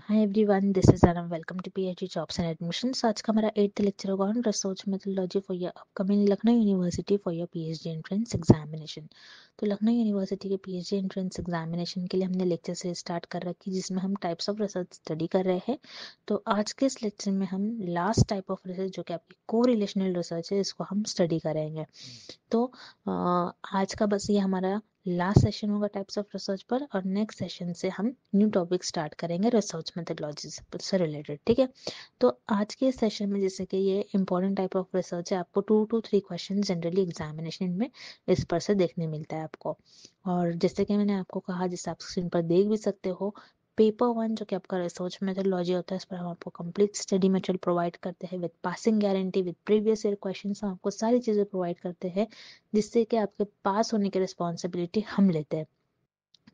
Hi everyone, this is Anam. Welcome to PhD jobs and admissions. आज का हमारा 8th lecture होगा on research methodology for your upcoming Lucknow university for your PhD entrance examination. तो Lucknow university के PhD entrance examination के लिए हमने lecture से स्टार्ट कर रखी, जिसमें हम टाइप्स ऑफ रिसर्च स्टडी कर रहे हैं। तो आज के इस लेक्चर में हम लास्ट टाइप ऑफ रिसर्च जो कि आपकी कोरिलेशनल रिसर्च है, इसको हम स्टडी करेंगे। तो आज का बस ये हमारा लास्ट सेशन होगा टाइप्स ऑफ रिसर्च पर, और नेक्स्ट सेशन से हम न्यू टॉपिक स्टार्ट करेंगे रिसर्च मेथोडोलॉजी से रिलेटेड। ठीक है, तो आज के सेशन में जैसे कि ये इंपॉर्टेंट टाइप ऑफ रिसर्च है, आपको 2 to 3 क्वेश्चन जनरली एग्जामिनेशन में इस पर से देखने मिलता है आपको। और जैसे कि मैंने आपको कहा, जैसे आप स्क्रीन पर देख भी सकते हो, पेपर 1 जो कि आपका रिसर्च मेथोडोलॉजी होता है, इस पर हम आपको कंप्लीट स्टडी मटेरियल प्रोवाइड करते हैं with passing guarantee, with previous year questions. हम आपको सारी चीजें प्रोवाइड करते हैं जिससे कि आपके पास होने की रिस्पॉन्सिबिलिटी हम लेते हैं।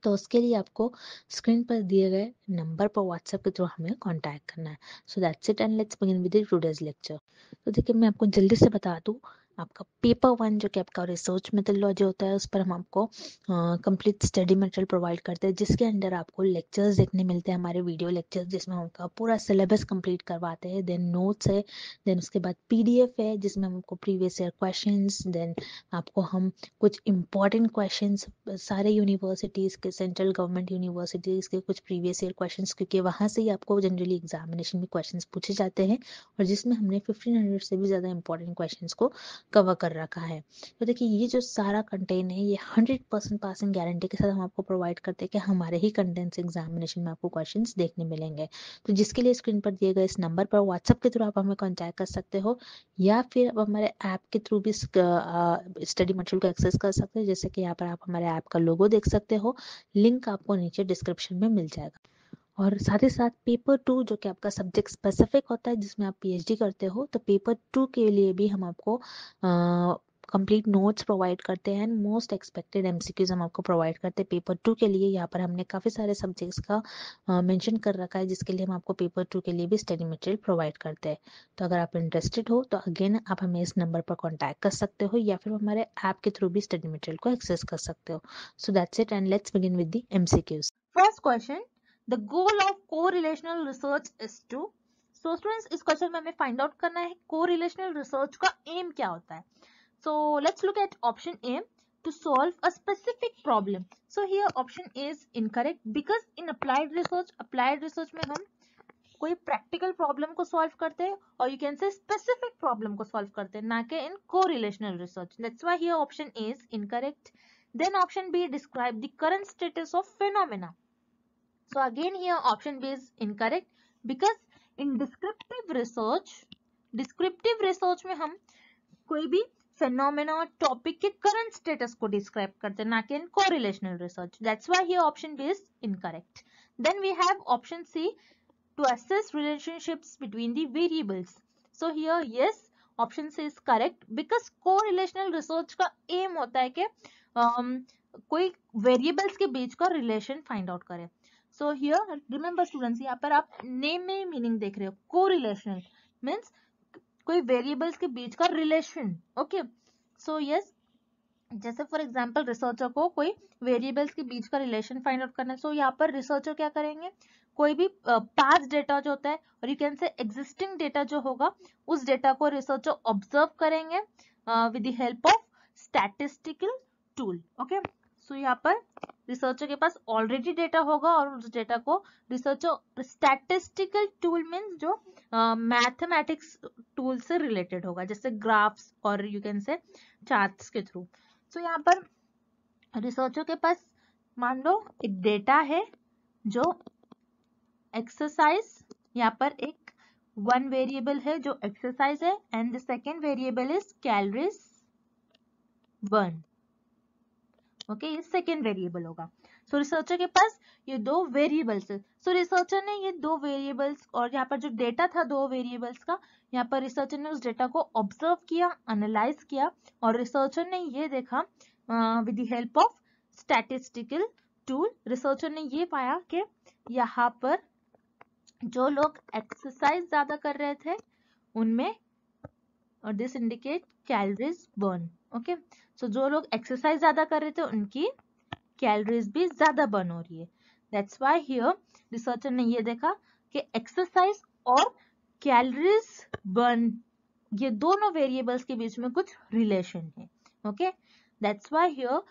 तो उसके लिए आपको स्क्रीन पर दिए गए नंबर पर व्हाट्सएप के थ्रू हमें कांटेक्ट करना है। सो that's it and let's begin with today's lecture. तो देखिए, मैं आपको जल्दी से बता दूं, आपका पेपर 1 जो कि आपका रिसर्च मेथोडोलॉजी होता है, उस पर हम आपको कंप्लीट स्टडी मटेरियल प्रोवाइड करते हैं, जिसके अंदर आपको लेक्चर्स देखने मिलते हैं, हमारे वीडियो लेक्चर्स, जिसमें हम आपका पूरा सिलेबस कंप्लीट करवाते हैं। देन नोट्स है, देन उसके बाद पीडीएफ है जिसमें हम आपको प्रीवियस ईयर क्वेश्चंस, देन आपको हम कुछ इंपॉर्टेंट क्वेश्चंस सारे यूनिवर्सिटीज़ के, सेंट्रल गवर्नमेंट यूनिवर्सिटीज़ के कुछ प्रीवियस ईयर क्वेश्चंस, क्योंकि वहाँ से ही आपको जनरली एग्जामिनेशन में क्वेश्चंस पूछे जाते हैं, और जिसमें हमने 1500 से भी ज़्यादा इंपॉर्टेंट क्वेश्चंस को कवर कर रखा है। तो देखिए, ये जो सारा कंटेंट है, ये 100% पासिंग गारंटी के साथ हम आपको प्रोवाइड करते हैं कि हमारे ही कंटेंट से एग्जामिनेशन में आपको क्वेश्चन देखने मिलेंगे। तो जिसके लिए स्क्रीन पर दिए गए इस नंबर पर व्हाट्सएप के थ्रू आप हमें कॉन्टैक्ट कर सकते हो, या फिर आप हमारे ऐप के थ्रू भी स्टडी मटेरियल को एक्सेस कर सकते हैं। जैसे कि यहाँ पर आप हमारे ऐप का लोगो देख सकते हो, लिंक आपको नीचे डिस्क्रिप्शन में मिल जाएगा। और साथ ही साथ पेपर 2 जो कि आपका सब्जेक्ट स्पेसिफिक होता है, जिसमें आप पीएचडी करते हो, तो पेपर 2 के लिए भी हम आपको कंप्लीट नोट्स प्रोवाइड करते हैं। मोस्ट एक्सपेक्टेड एमसीक्यूज हम आपको प्रोवाइड करते हैं पेपर 2 के लिए। यहाँ पर हमने काफ़ी सारे सब्जेक्ट्स का मेंशन कर रखा है, जिसके लिए हम आपको पेपर 2 के लिए भी स्टडी मटेरियल प्रोवाइड करते हैं। तो अगर आप इंटरेस्टेड हो तो अगेन आप हमें इस नंबर पर कॉन्टैक्ट कर सकते हो, या फिर हमारे ऐप के थ्रू भी स्टडी मटेरियल को एक्सेस कर सकते हो। So that's it and let's begin with the MCQs. First question, the goal of correlational research is to. So students, इस क्वेश्चन में हमें फाइंड आउट करना है कोरिलेशनल रिसर्च का एम क्या होता है। So let's look at option A, to solve a specific problem. So here option A is incorrect because in applied research में हम कोई प्रैक्टिकल प्रॉब्लम को सॉल्व करते हैं, और you can say specific problem को सॉल्व करते हैं, ना कि in correlational research. That's why here option A is incorrect. Then option B describe the current status of phenomena. So again here option B is incorrect because in descriptive research में हम कोई भी phenomena और topic के current status को describe करते हैं, ना कि in correlational research. That's why here option B is incorrect. Then we have option C, to assess relationships between the variables. So here yes, option C is correct because correlational research का aim होता है कि कोई variables के बीच का relation find out करे। So here remember students, यहाँ पर आप name में मीनिंग देख रहे हो। कोरिलेशनल मीन्स कोई वेरिएबल्स के बीच का रिलेशन। ओके, सो यस, जैसे फॉर एग्जांपल रिसर्चर को कोई वेरिएबल्स के बीच का रिलेशन फाइंड आउट करना है। सो यहाँ पर रिसर्चर क्या करेंगे, कोई भी पास्ट डेटा जो होता है, और you can say existing data जो होगा, उस डेटा को रिसर्चर ऑब्जर्व करेंगे with the help of statistical tool. Okay, so यहाँ पर रिसर्चर के पास ऑलरेडी डेटा होगा, और उस डेटा को रिसर्चर स्टैटिस्टिकल टूल मीन्स जो मैथमेटिक्स टूल से रिलेटेड होगा, जैसे ग्राफ्स और यू कैन से चार्ट्स के थ्रू। सो यहाँ पर रिसर्चर के पास मान लो एक डेटा है जो एक्सरसाइज, यहाँ पर एक वन वेरिएबल है जो एक्सरसाइज है, and the second variable is calories burn. Okay, ये सेकेंड वेरिएबल होगा। सो रिसर्चर के पास ये दो वेरिएबल्स है। सो रिसर्चर ने ये दो वेरिएबल्स, और यहाँ पर जो डेटा था दो वेरिएबल्स का, यहाँ पर रिसर्चर ने उस डेटा को ऑब्जर्व किया, एनालाइज किया, और रिसर्चर ने ये देखा with the help of statistical tool. Researcher ने ये पाया कि यहाँ पर जो लोग एक्सरसाइज ज्यादा कर रहे थे उनमें, और this indicate calories burn. Okay, so जो लोग एक्सरसाइज ज्यादा कर रहे थे उनकी कैलोरीज भी ज्यादा बर्न हो रही है। दैट्स व्हाई हियर रिसर्चर ने ये देखा कि एक्सरसाइज और कैलोरीज बर्न, ये दोनों वेरिएबल्स के बीच में कुछ रिलेशन है. Okay, that's why here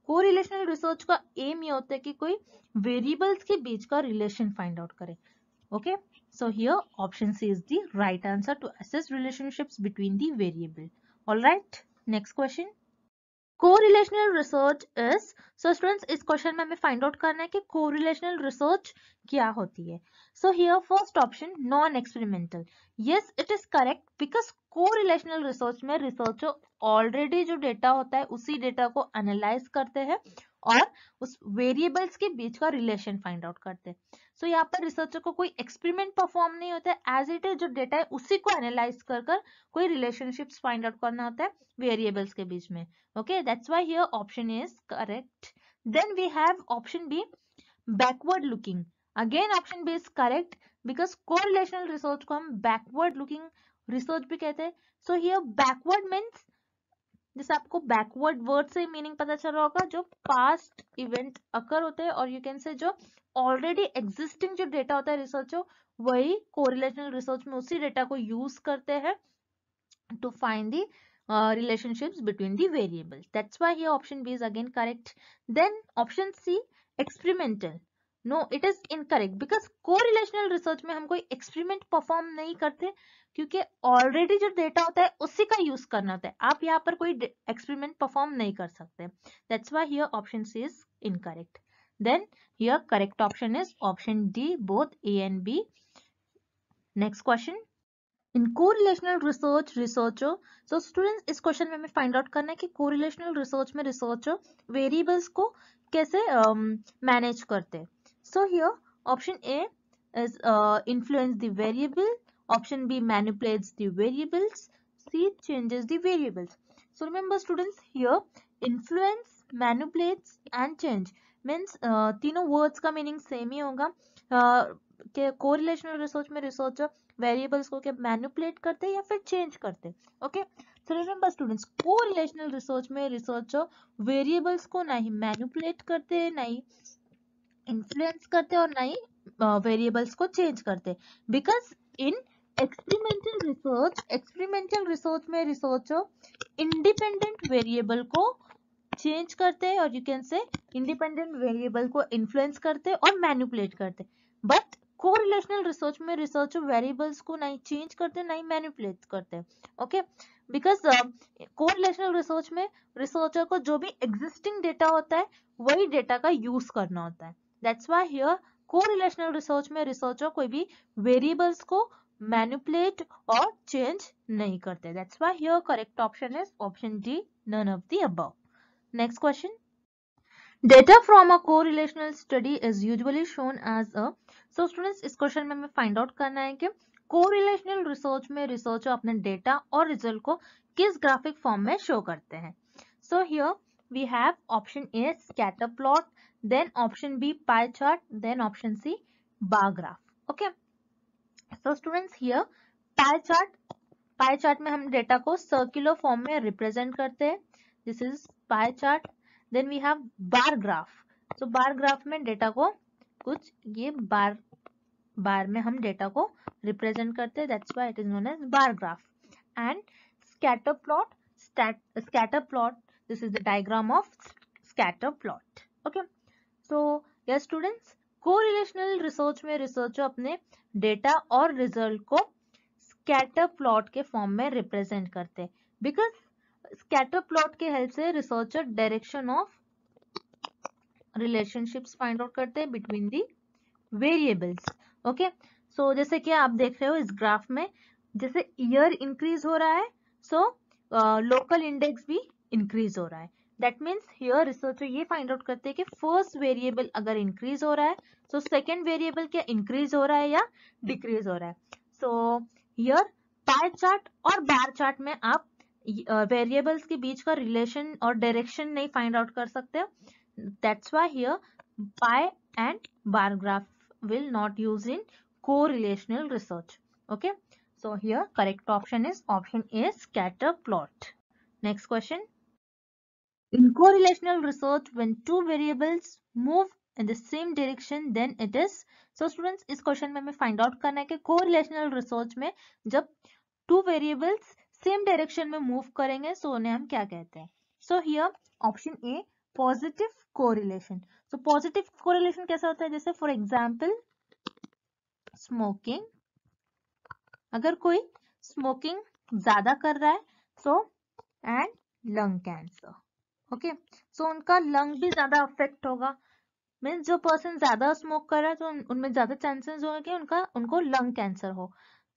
correlational research का एम ये होता है कि कोई वेरिएबल्स के बीच का रिलेशन फाइंड आउट करे. Okay, so here option C is the right answer to assess relationships between the variable. All right, next question. Correlational research is, so students इस क्वेश्चन में हमें फाइंड आउट करना है कि correlational research क्या होती है. So here first option non experimental. Yes, it is correct because correlational research में रिसर्चर ऑलरेडी जो डेटा होता है उसी डेटा को एनालाइज करते हैं और उस वेरिएबल्स के बीच का रिलेशन फाइंड आउट करते हैं. सो यहाँ पर रिसर्चर को कोई एक्सपेरिमेंट परफॉर्म नहीं होता है, एज इट इज जो डेटा है उसी को एनालाइज कर कोई रिलेशनशिप्स फाइंड आउट करना होता है वेरिएबल्स के बीच में. Okay, that's why here option is correct. Then we have option B, backward looking. Again option B is correct because correlational research को हम backward looking research भी कहते हैं. So here backward means, जैसे आपको backward word से meaning पता चल रहा होगा, जो past event occur होते हैं और you can say जो already existing जो डेटा होता है रिसर्च वही correlational research में उसी डेटा को यूज करते हैं to find the relationships between the variables. That's why here option B is again correct. Then option C, experimental. No, it is incorrect because correlational research में हम कोई experiment perform नहीं करते क्योंकि already जो data होता है उसी का use करना होता है. आप यहाँ पर कोई experiment perform नहीं कर सकते. That's why here option C is incorrect. Then here correct option is option D, both A and B. Next question. In correlational research researcher, so students इस क्वेश्चन में हमें फाइंड आउट करना है कि correlational research में researcher variables को कैसे manage करते हैं. So here option A is influence the variable, option B manipulates the variables, C changes the variables. So remember students here influence, manipulates and change means तीनों words का meaning same ही होगा. कि correlational research में researcher variables को क्या manipulate करते हैं या फिर चेंज करते हैं. ओके, सो रिमेंबर स्टूडेंट्स कोरिलेशनल रिसर्च में रिसर्चर वेरिएबल्स को ना ही मैनिपुलेट करते हैं, ना ही इन्फ्लुएंस करते और ना ही वेरिएबल्स को चेंज करते. बिकॉज इन एक्सपेरिमेंटल रिसर्च में रिसर्चर इंडिपेंडेंट वेरिएबल को चेंज करते हैं और यू कैन से इंडिपेंडेंट वेरिएबल को इन्फ्लुएंस करते और मैनिपुलेट करते. बट कोरिलेशनल रिसर्च में रिसर्चर वेरिएबल्स को नहीं चेंज करते नहीं मैनिपुलेट करते. ओके, बिकॉज कोरिलेशनल रिसर्च में रिसर्चर को जो भी एग्जिस्टिंग डेटा होता है वही डेटा का यूज करना होता है. That's why here correlational research में रिसर्चर कोई भी वेरिएबल्स को मैनिपुलेट और चेंज नहीं करते. That's why here correct option is option D, none of the above. Next question. Data from a correlational study is usually shown as a, so students इस question में हमें find out करना है कि correlational research में researcher अपने data और result को किस ग्राफिक फॉर्म में शो करते हैं. So here we have option A scatter plot, then option B pie chart, then option C bar graph. Okay, so students here pie chart में हम डेटा को सर्कुलर फॉर्म में represent करते हैं. This is pie chart. Then we have bar graph. So bar graph में data को कुछ ये बार में हम डेटा को रिप्रेजेंट करते हैं. That's why it is known as bar graph. And scatter plot, this is the diagram of scatter plot. Okay, so yes students correlational research में रिसर्चर अपने डेटा और रिजल्ट को स्कैटर प्लॉट के form में represent करते हैं. Because scatter plot के help से researcher direction of relationships find out करते हैं between the variables. Okay, so जैसे कि आप देख रहे हो इस ग्राफ में जैसे ईयर इंक्रीज हो रहा है सो लोकल इंडेक्स भी इंक्रीज हो रहा है. दैट मीन्स हियर रिसर्चर ये फाइंड आउट करते हैं कि फर्स्ट वेरिएबल अगर इंक्रीज हो रहा है तो सेकेंड वेरिएबल क्या इंक्रीज हो रहा है या डिक्रीज हो रहा है. सो हियर पाई चार्ट और बार चार्ट में आप वेरिएबल्स के बीच का रिलेशन और डायरेक्शन नहीं फाइंड आउट कर सकते. That's why here pi and bar graph will not use in correlational research. Okay, so here correct option is option A, scatter plot. Next question. In correlational research, when two variables move in the same direction then it is. So students, इस question में हमें find out करना है कि correlational research में जब two variables same direction में move करेंगे सो उन्हें हम क्या कहते हैं. So here option A positive correlation. So positive correlation कैसा होता है, जैसे फॉर एग्जांपल स्मोकिंग, अगर कोई स्मोकिंग ज्यादा कर रहा है so and lung cancer. Okay, so उनका लंग भी ज्यादा अफेक्ट होगा. मीन्स जो पर्सन ज्यादा स्मोक कर रहा है तो उनमें ज्यादा चांसेस होगा कि उनको लंग कैंसर हो.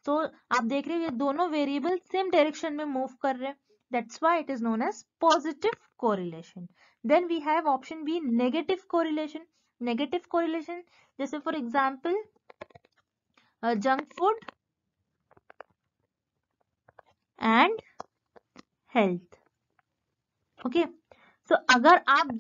तो आप देख रहे हो ये दोनों वेरिएबल सेम डायरेक्शन में मूव कर रहे हैं. That's why it is known as positive correlation. Then we have option be negative correlation. Negative correlation जैसे for example junk food and health. Okay, so अगर आप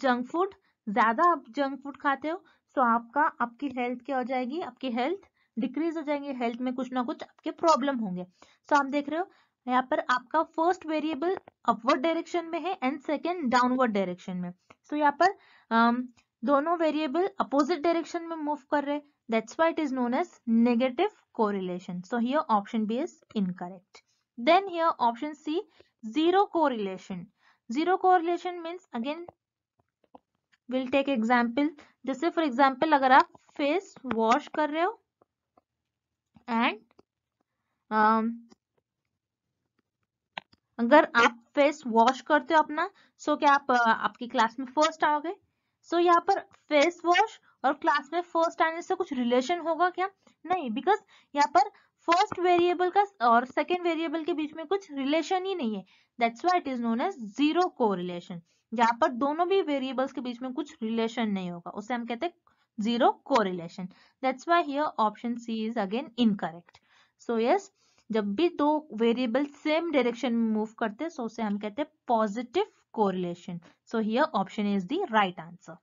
ज्यादा जंक फूड खाते हो तो आपकी हेल्थ क्या हो जाएगी, आपकी हेल्थ डिक्रीज हो जाएंगे, हेल्थ में कुछ ना कुछ आपके प्रॉब्लम होंगे. सो आप देख रहे हो यहाँ पर आपका फर्स्ट वेरिएबल अपवर्ड डायरेक्शन में है एंड सेकेंड डाउनवर्ड डायरेक्शन में. सो यहाँ पर दोनों वेरिएबल अपोजिट डायरेक्शन में मूव कर रहे हैं. That's why it is known as negative correlation. So here option B is incorrect. Then here option C zero correlation. Zero correlation means again we'll take example. जैसे for example अगर आप face wash कर रहे हो and अगर आप face wash करते हो अपना सो क्या आप आपकी क्लास में फर्स्ट आओगे. सो यहाँ पर फेस वॉश और क्लास में फर्स्ट आने से कुछ रिलेशन होगा क्या, नहीं, बिकॉज यहाँ पर फर्स्ट वेरिएबल का और सेकेंड वेरिएबल के बीच में कुछ रिलेशन ही नहीं है. That's why it is known as zero correlation. जहां पर दोनों भी वेरिएबल्स के बीच में कुछ रिलेशन नहीं होगा उसे हम कहते हैं zero correlation. That's why here option C is again incorrect. So yes, जब भी दो वेरिएबल सेम डायरेक्शन में मूव करते हैं सो उसे हम कहते हैं positive correlation. So here option is the right answer.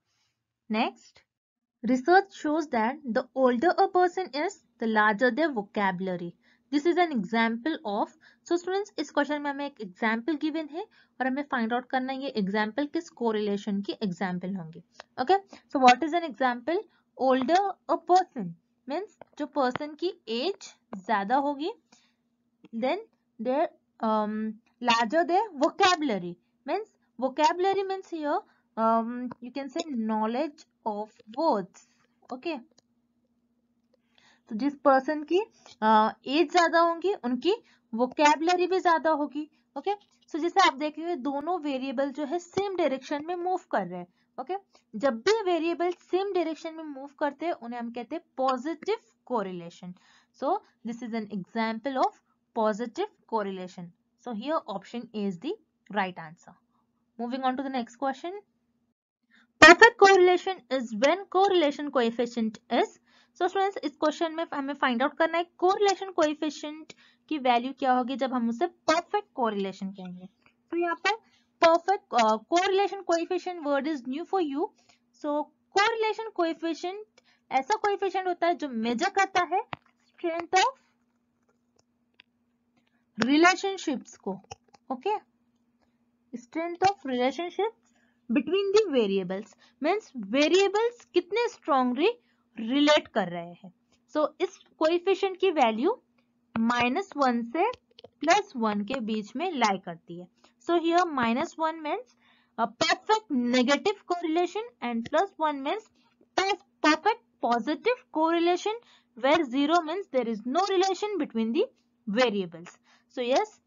Next, research shows that the older a person is, the larger their vocabulary. This is an example of. So students, इस question में हमें एक example given है और हमें find out करना है ये एग्जाम्पल किस कोरिलेशन की एग्जाम्पल होंगे. Okay, so what is an example. Older a person means जो पर्सन की एज ज्यादा होगी. Then there larger there vocabulary means vocabulary means here you can say knowledge of words. okay, तो जिस person की age ज्यादा होगी उनकी वोकैबुलरी भी ज्यादा होगी. ओके, सो जैसे आप देख रहे हो दोनों वेरिएबल जो है सेम डायरेक्शन में मूव कर रहे हैं. ओके, जब भी वेरिएबल सेम डायरेक्शन में मूव करते हैं उन्हें हम कहते हैं positive correlation. So this is an example of positive correlation. So here option A is the right answer. Moving on to the next question. Perfect correlation is when correlation coefficient is. So students, इस question में हमें find out करना है correlation coefficient की value क्या होगी जब हम उसे perfect correlation कहेंगे. तो यहाँ पर perfect correlation coefficient word is new for you. So correlation coefficient ऐसा coefficient होता है जो मेजर करता है strength of relationships को. okay, strength of relationships between the variables means variables कितने strongly relate कर रहे हैं. so इस coefficient की value -1 से +1 के बीच में lie करती है. so here -1 means a perfect negative correlation and +1 means perfect positive correlation where 0 means there is no relation between the variables. so yes,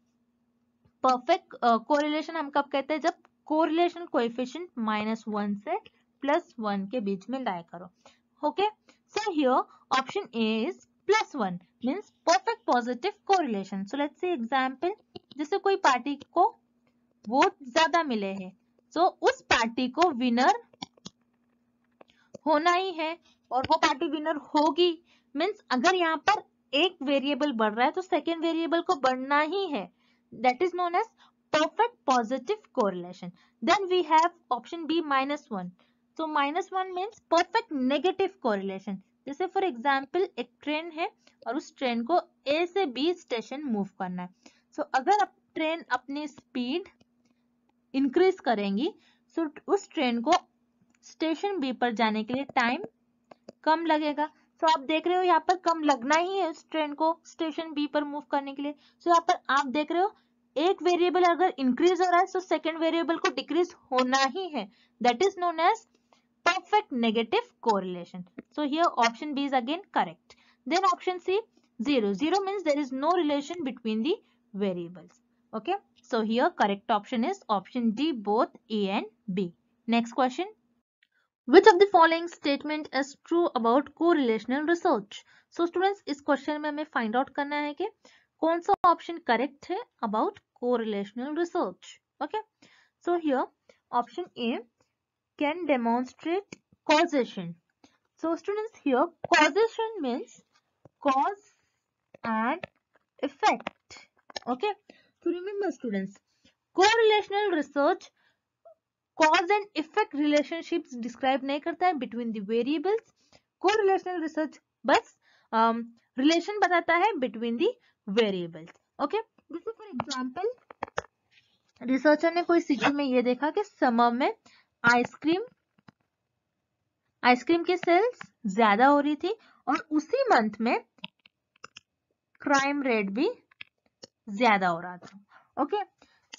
perfect correlation हम कब कहते हैं, जब कोरिलेशन कोएफिशिएंट -1 से +1 के बीच में लाई करो. Okay, so here option A is +1 means perfect positive correlation. So let's say example, जैसे कोई पार्टी को वोट ज्यादा मिले हैं सो उस पार्टी को विनर होना ही है और वो पार्टी विनर होगी. मींस अगर यहाँ पर एक वेरिएबल बढ़ रहा है तो सेकेंड वेरिएबल को बढ़ना ही है. That is known as perfect positive correlation. Then we have option B -1. So -1 means perfect negative correlation. जैसे फॉर एग्जाम्पल एक ट्रेन है और उस ट्रेन को A से B स्टेशन मूव करना है. So अगर ट्रेन अपनी स्पीड इंक्रीज करेंगी so उस ट्रेन को स्टेशन बी पर जाने के लिए टाइम कम लगेगा। तो आप देख रहे हो यहाँ पर कम लगना ही है इस ट्रेन को स्टेशन बी पर मूव करने के लिए। तो यहाँ पर आप देख रहे हो एक वेरिएबल अगर इंक्रीज हो रहा है तो सेकेंड वेरिएबल को डिक्रीज होना ही है। That is known as perfect negative correlation. So here option B is again correct. Then option C, 0. 0 means there is no relation between the variables. Okay. So here correct option is option D, both A and B. Next question. Which of the following statement is true about correlational research? So students, इस question में हमें find out करना है कि कौन सा option correct है about correlational research. Okay. So here option A can demonstrate causation. So students, here causation means cause and effect. Okay. So remember students, correlational research cause and effect relationships describe नहीं करता है between the variables. Correlational research बस relation बताता है between the variables. Okay. जैसे for example, researcher ने कोई city में ये देखा कि समर में आइसक्रीम की सेल्स ज्यादा हो रही थी और उसी मंथ में क्राइम रेट भी ज्यादा हो रहा था। ओके,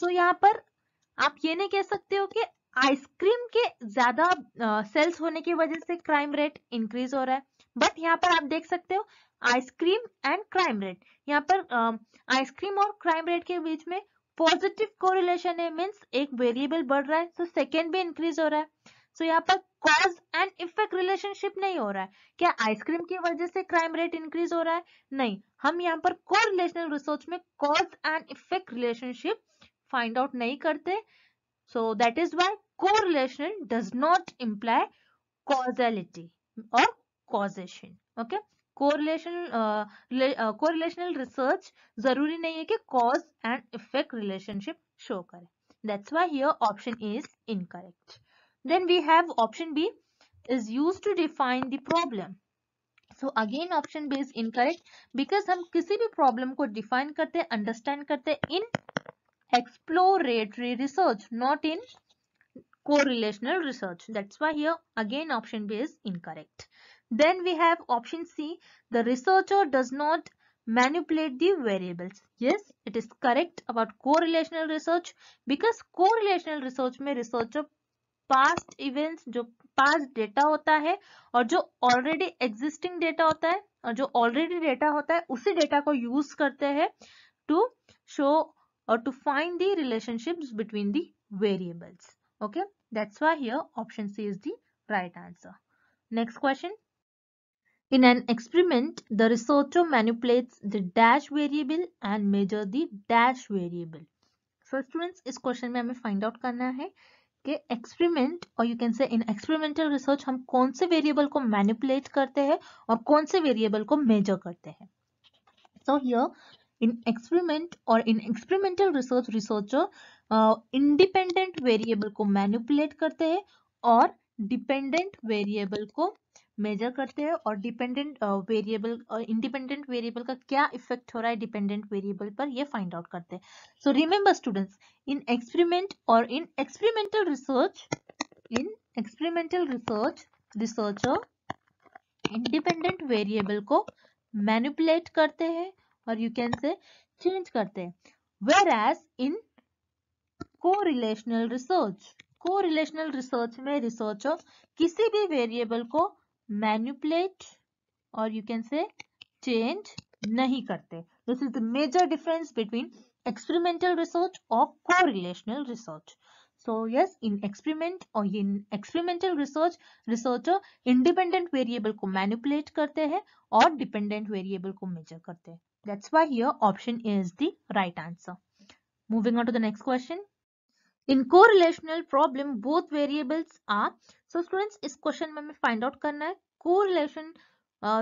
तो यहाँ पर आप ये नहीं कह सकते हो कि आइसक्रीम के ज्यादा सेल्स होने की वजह से क्राइम रेट इंक्रीज हो रहा है, बट यहाँ पर आप देख सकते हो आइसक्रीम एंड क्राइम रेट, यहाँ पर आइसक्रीम और क्राइम रेट के बीच में पॉजिटिव कोरिलेशन है, मीन्स एक वेरिएबल बढ़ रहा है तो सेकेंड भी इंक्रीज हो रहा है। सो यहाँ पर कॉज एंड इफेक्ट रिलेशनशिप नहीं हो रहा है, क्या आइसक्रीम की वजह से क्राइम रेट इंक्रीज हो रहा है, नहीं, हम यहाँ पर कोरिलेशनल रिसर्च में cause and effect relationship find out नहीं करते। So that is why correlation does not imply causality or causation. Okay, correlational research जरूरी नहीं है कि cause and effect relationship show करे. That's why here option A is incorrect. Then we have option B is used to define the problem. So again option B is incorrect because हम किसी भी problem को define करते, understand करते in exploratory research, not in correlational research. That's why here again option B is incorrect. Then we have option C, the researcher does not manipulate the variables. Yes, it is correct about correlational research because correlational research में researcher past events, जो past data होता है और जो already existing data होता है और जो already data होता है उसी data को use करते हैं to show or to find the relationships between the variables. Okay, that's why here option C is the right answer. Next question. In an experiment, the researcher manipulates the dash variable and measure the dash variable. So students, इस question में हमें find out करना है कि experiment और you can say in experimental research हम कौन से variable को manipulate करते हैं और कौन से variable को measure करते हैं. So here in experiment or in experimental research, researcher independent variable को manipulate करते हैं और dependent variable को measure करते हैं और dependent variable और independent variable का क्या effect हो रहा है dependent variable पर ये find out करते हैं. So remember students, in experiment or in experimental research, researcher independent variable को manipulate करते हैं और you can say change करते हैं. Whereas in correlational research में researcher किसी भी variable को manipulate और you can say change नहीं करते. This is the major difference between experimental research or correlational research. So yes, in experiment or in experimental research, researcher independent variable को manipulate करते हैं और dependent variable को measure करते हैं. That's why here option A is the right answer. Moving on to the next question. In correlational problem, both variables are. So students, इस question में हमें find out करना है correlation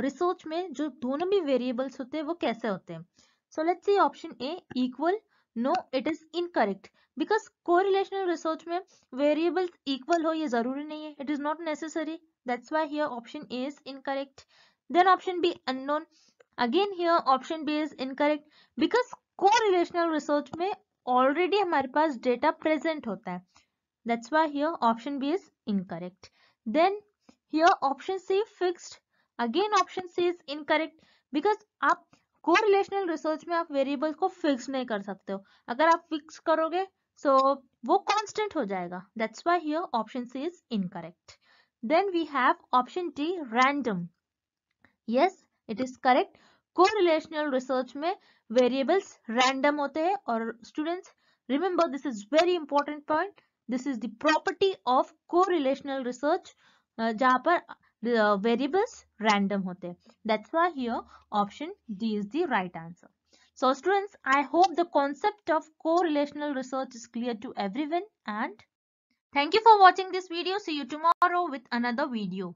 research में जो दोनों भी variables होते हैं वो कैसे होते हैं. So let's see option A, equal. No, it is incorrect because correlational research में variables equal हो ये जरूरी नहीं है. It is not necessary. That's why here option A is incorrect. Then option B, unknown. Again here option B is incorrect because correlational research में already हमारे पास data present होता है. That's why here option B is incorrect. Then here option C fixed. Again option C is incorrect because आप correlational research में आप variables को fix नहीं कर सकते हो. अगर आप फिक्स करोगे so वो कांस्टेंट हो जाएगा. That's why here option C is incorrect. Then we have option D random. Yes, it is correct. Correlational research में वेरिएबल्स रैंडम होते हैं और students remember this is very important point. This is the property of correlational research जहां पर variables random होते हैं. That's why here option D is the right answer. So students, I hope the concept of correlational research is clear to everyone, and thank you for watching this video. See you tomorrow with another video.